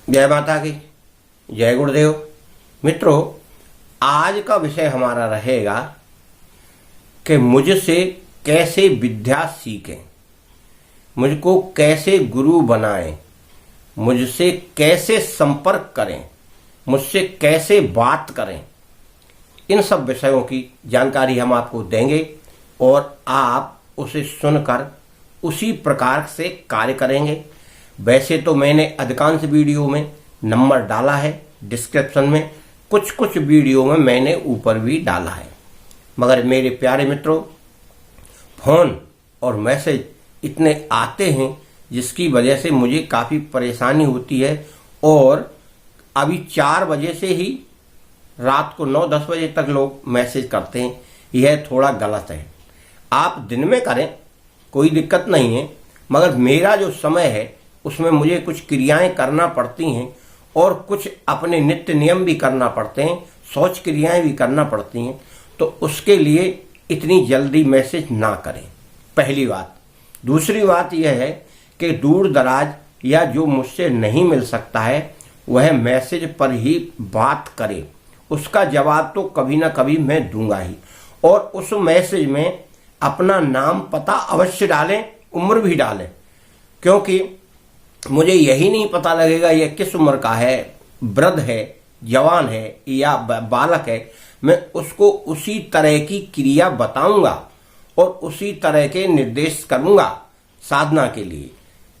जय माता की, जय गुरुदेव। मित्रों, आज का विषय हमारा रहेगा कि मुझसे कैसे विद्या सीखें, मुझको कैसे गुरु बनाएं, मुझसे कैसे संपर्क करें, मुझसे कैसे बात करें। इन सब विषयों की जानकारी हम आपको देंगे और आप उसे सुनकर उसी प्रकार से कार्य करेंगे। वैसे तो मैंने अधिकांश वीडियो में नंबर डाला है डिस्क्रिप्शन में, कुछ वीडियो में मैंने ऊपर भी डाला है, मगर मेरे प्यारे मित्रों, फोन और मैसेज इतने आते हैं जिसकी वजह से मुझे काफ़ी परेशानी होती है। और अभी 4 बजे से ही रात को 9-10 बजे तक लोग मैसेज करते हैं, यह थोड़ा गलत है। आप दिन में करें, कोई दिक्कत नहीं है, मगर मेरा जो समय है उसमें मुझे कुछ क्रियाएं करना पड़ती हैं और कुछ अपने नित्य नियम भी करना पड़ते हैं, शौच क्रियाएं भी करना पड़ती हैं। तो उसके लिए इतनी जल्दी मैसेज ना करें, पहली बात। दूसरी बात यह है कि दूर दराज या जो मुझसे नहीं मिल सकता है वह मैसेज पर ही बात करे, उसका जवाब तो कभी ना कभी मैं दूंगा ही। और उस मैसेज में अपना नाम पता अवश्य डालें, उम्र भी डालें, क्योंकि मुझे यही नहीं पता लगेगा यह किस उम्र का है, वृद्ध है, जवान है या बालक है। मैं उसको उसी तरह की क्रिया बताऊंगा और उसी तरह के निर्देश करूंगा साधना के लिए।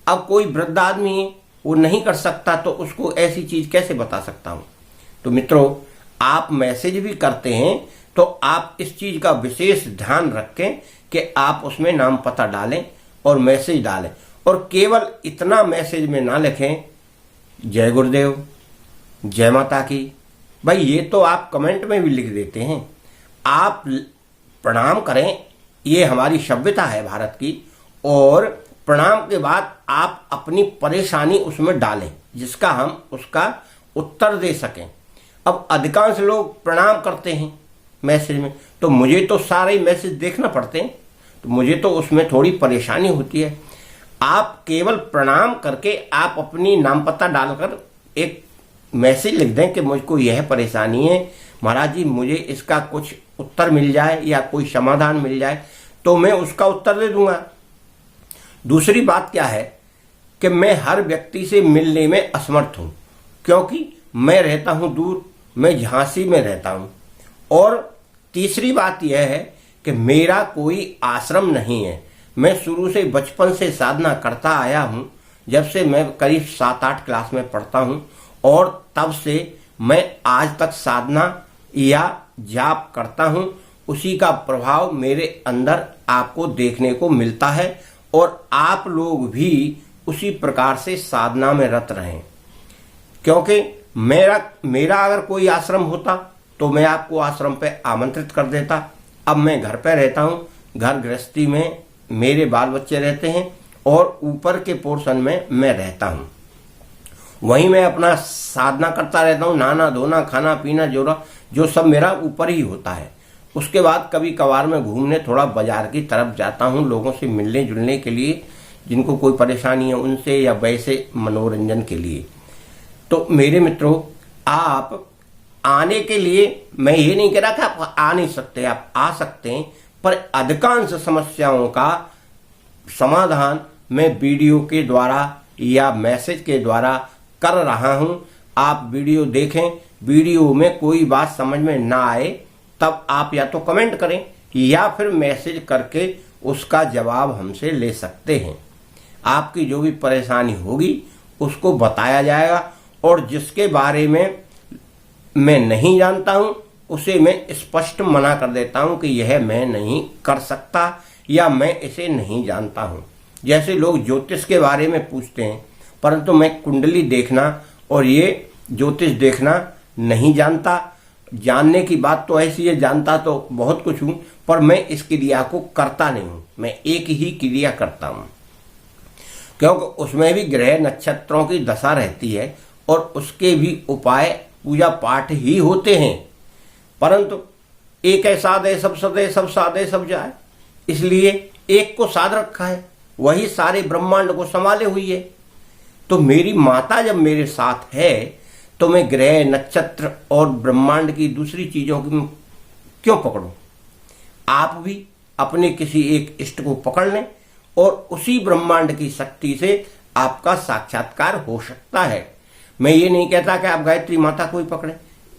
अब कोई वृद्ध आदमी है, वो नहीं कर सकता, तो उसको ऐसी चीज कैसे बता सकता हूं। तो मित्रों, आप मैसेज भी करते हैं तो आप इस चीज का विशेष ध्यान रखें कि आप उसमें नाम पता डालें और मैसेज डालें। और केवल इतना मैसेज में ना लिखें जय गुरुदेव, जय माता की। भाई ये तो आप कमेंट में भी लिख देते हैं। आप प्रणाम करें, ये हमारी सभ्यता है भारत की। और प्रणाम के बाद आप अपनी परेशानी उसमें डालें जिसका हम उसका उत्तर दे सकें। अब अधिकांश लोग प्रणाम करते हैं मैसेज में, तो मुझे तो सारे मैसेज देखना पड़ते हैं, तो मुझे तो उसमें थोड़ी परेशानी होती है। आप केवल प्रणाम करके आप अपनी नाम पता डालकर एक मैसेज लिख दें कि मुझको यह परेशानी है महाराज जी, मुझे इसका कुछ उत्तर मिल जाए या कोई समाधान मिल जाए, तो मैं उसका उत्तर दे दूंगा। दूसरी बात क्या है कि मैं हर व्यक्ति से मिलने में असमर्थ हूं, क्योंकि मैं रहता हूं दूर, मैं झांसी में रहता हूं। और तीसरी बात यह है कि मेरा कोई आश्रम नहीं है। मैं शुरू से बचपन से साधना करता आया हूं, जब से मैं करीब 7-8 क्लास में पढ़ता हूं, और तब से मैं आज तक साधना या जाप करता हूं। उसी का प्रभाव मेरे अंदर आपको देखने को मिलता है और आप लोग भी उसी प्रकार से साधना में रत रहें। क्योंकि मेरा अगर कोई आश्रम होता तो मैं आपको आश्रम पे आमंत्रित कर देता। अब मैं घर पे रहता हूं, घर गृहस्थी में मेरे बाल बच्चे रहते हैं और ऊपर के पोर्शन में मैं रहता हूं, वहीं मैं अपना साधना करता रहता हूं। नहाना धोना खाना पीना जो सब मेरा ऊपर ही होता है। उसके बाद कभी कभार में घूमने थोड़ा बाजार की तरफ जाता हूं, लोगों से मिलने जुलने के लिए, जिनको कोई परेशानी है उनसे, या वैसे मनोरंजन के लिए। तो मेरे मित्रों, आप आने के लिए मैं ये नहीं कह रहा कि आप आ नहीं सकते, आप आ सकते हैं, पर अधिकांश समस्याओं का समाधान मैं वीडियो के द्वारा या मैसेज के द्वारा कर रहा हूं। आप वीडियो देखें, वीडियो में कोई बात समझ में ना आए तब आप या तो कमेंट करें या फिर मैसेज करके उसका जवाब हमसे ले सकते हैं। आपकी जो भी परेशानी होगी उसको बताया जाएगा, और जिसके बारे में मैं नहीं जानता हूं उसे मैं स्पष्ट मना कर देता हूं कि यह मैं नहीं कर सकता या मैं इसे नहीं जानता हूं। जैसे लोग ज्योतिष के बारे में पूछते हैं, परंतु मैं कुंडली देखना और ये ज्योतिष देखना नहीं जानता। जानने की बात तो ऐसी है, जानता तो बहुत कुछ हूं, पर मैं इस क्रिया को करता नहीं हूं। मैं एक ही क्रिया करता हूं, क्योंकि उसमें भी ग्रह नक्षत्रों की दशा रहती है और उसके भी उपाय पूजा पाठ ही होते हैं। परंतु एक है साधे सब सदे, सब साधे सब जाए, इसलिए एक को साध रखा है, वही सारे ब्रह्मांड को संभाले हुई है। तो मेरी माता जब मेरे साथ है तो मैं ग्रह नक्षत्र और ब्रह्मांड की दूसरी चीजों की क्यों पकड़ूं? आप भी अपने किसी एक इष्ट को पकड़ लें और उसी ब्रह्मांड की शक्ति से आपका साक्षात्कार हो सकता है। मैं ये नहीं कहता कि आप गायत्री माता को ही पकड़ें,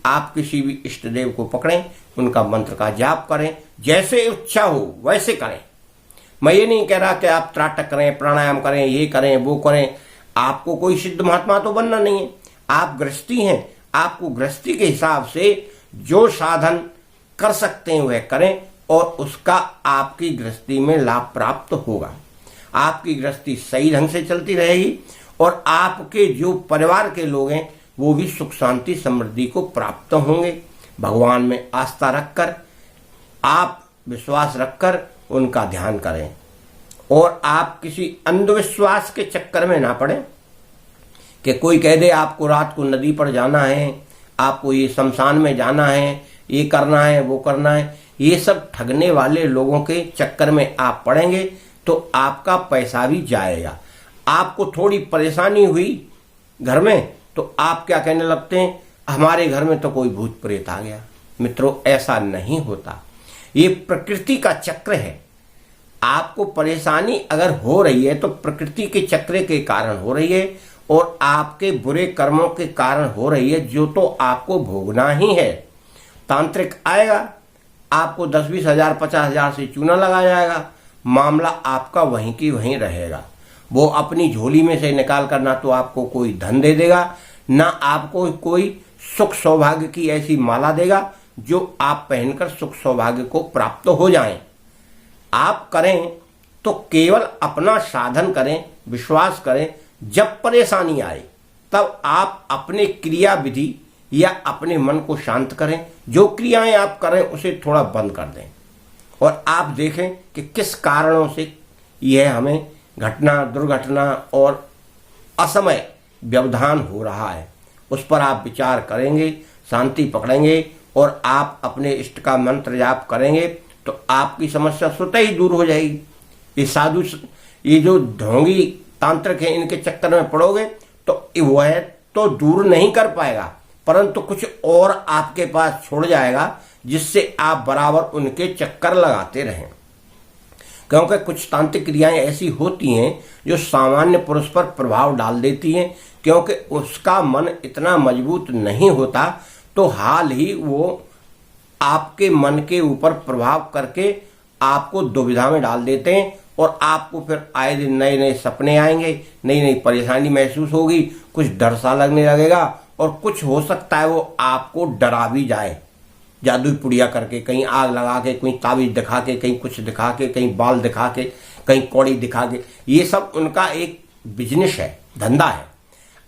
आप किसी भी इष्ट देव को पकड़ें, उनका मंत्र का जाप करें, जैसे इच्छा हो वैसे करें। मैं ये नहीं कह रहा कि आप त्राटक करें, प्राणायाम करें, ये करें वो करें। आपको कोई सिद्ध महात्मा तो बनना नहीं है, आप गृहस्थी हैं, आपको गृहस्थी के हिसाब से जो साधन कर सकते हैं वह करें और उसका आपकी गृहस्थी में लाभ प्राप्त होगा। आपकी गृहस्थी सही ढंग से चलती रहेगी और आपके जो परिवार के लोग हैं वो भी सुख शांति समृद्धि को प्राप्त होंगे। भगवान में आस्था रखकर, आप विश्वास रखकर उनका ध्यान करें और आप किसी अंधविश्वास के चक्कर में ना पड़े कि कोई कह दे आपको रात को नदी पर जाना है, आपको ये शमशान में जाना है, ये करना है, वो करना है। ये सब ठगने वाले लोगों के चक्कर में आप पड़ेंगे तो आपका पैसा भी जाएगा। आपको थोड़ी परेशानी हुई घर में तो आप क्या कहने लगते हैं, हमारे घर में तो कोई भूत प्रेत आ गया। मित्रों, ऐसा नहीं होता, ये प्रकृति का चक्र है। आपको परेशानी अगर हो रही है तो प्रकृति के चक्र के कारण हो रही है और आपके बुरे कर्मों के कारण हो रही है, जो तो आपको भोगना ही है। तांत्रिक आएगा, आपको 10-20 हजार 50 हजार से चूना लगा जाएगा, मामला आपका वहीं की वहीं रहेगा। वो अपनी झोली में से निकाल कर ना तो आपको कोई धन दे देगा, ना आपको कोई सुख सौभाग्य की ऐसी माला देगा जो आप पहनकर सुख सौभाग्य को प्राप्त हो जाएं। आप करें तो केवल अपना साधन करें, विश्वास करें। जब परेशानी आए तब आप अपने क्रिया विधि या अपने मन को शांत करें, जो क्रियाएं आप करें उसे थोड़ा बंद कर दें और आप देखें कि किस कारणों से यह हमें घटना, दुर्घटना और असमय व्यवधान हो रहा है। उस पर आप विचार करेंगे, शांति पकड़ेंगे और आप अपने इष्ट का मंत्र जाप करेंगे तो आपकी समस्या स्वतः ही दूर हो जाएगी। ये साधु, ये जो ढोंगी तांत्रिक है, इनके चक्कर में पड़ोगे तो वह तो दूर नहीं कर पाएगा, परंतु कुछ और आपके पास छोड़ जाएगा जिससे आप बराबर उनके चक्कर लगाते रहें। क्योंकि कुछ तांत्रिक क्रियाएं ऐसी होती हैं जो सामान्य पुरुष पर प्रभाव डाल देती हैं, क्योंकि उसका मन इतना मजबूत नहीं होता, तो हाल ही वो आपके मन के ऊपर प्रभाव करके आपको दुविधा में डाल देते हैं और आपको फिर आए दिन नए नए सपने आएंगे, नई नई परेशानी महसूस होगी, कुछ डर सा लगने लगेगा और कुछ हो सकता है वो आपको डरा भी जाए, जादुई पुड़िया करके, कहीं आग लगा के, कहीं ताबीज दिखा के, कहीं कुछ दिखा के, कहीं बाल दिखा के, कहीं कौड़ी दिखा के। ये सब उनका एक बिजनेस है, धंधा है।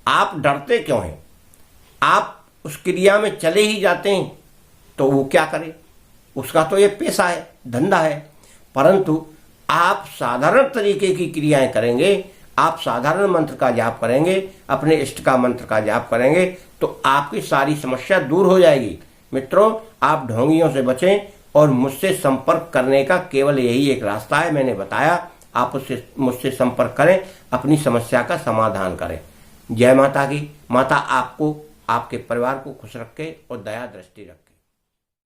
आप डरते क्यों हैं? आप उस क्रिया में चले ही जाते हैं तो वो क्या करे, उसका तो ये पेशा है, धंधा है। परंतु आप साधारण तरीके की क्रियाएं करेंगे, आप साधारण मंत्र का जाप करेंगे, अपने इष्ट का मंत्र का जाप करेंगे तो आपकी सारी समस्या दूर हो जाएगी। मित्रों, आप ढोंगियों से बचें और मुझसे संपर्क करने का केवल यही एक रास्ता है, मैंने बताया। आप उससे मुझसे संपर्क करें, अपनी समस्या का समाधान करें। जय माता की। माता आपको, आपके परिवार को खुश रखे और दया दृष्टि रखे।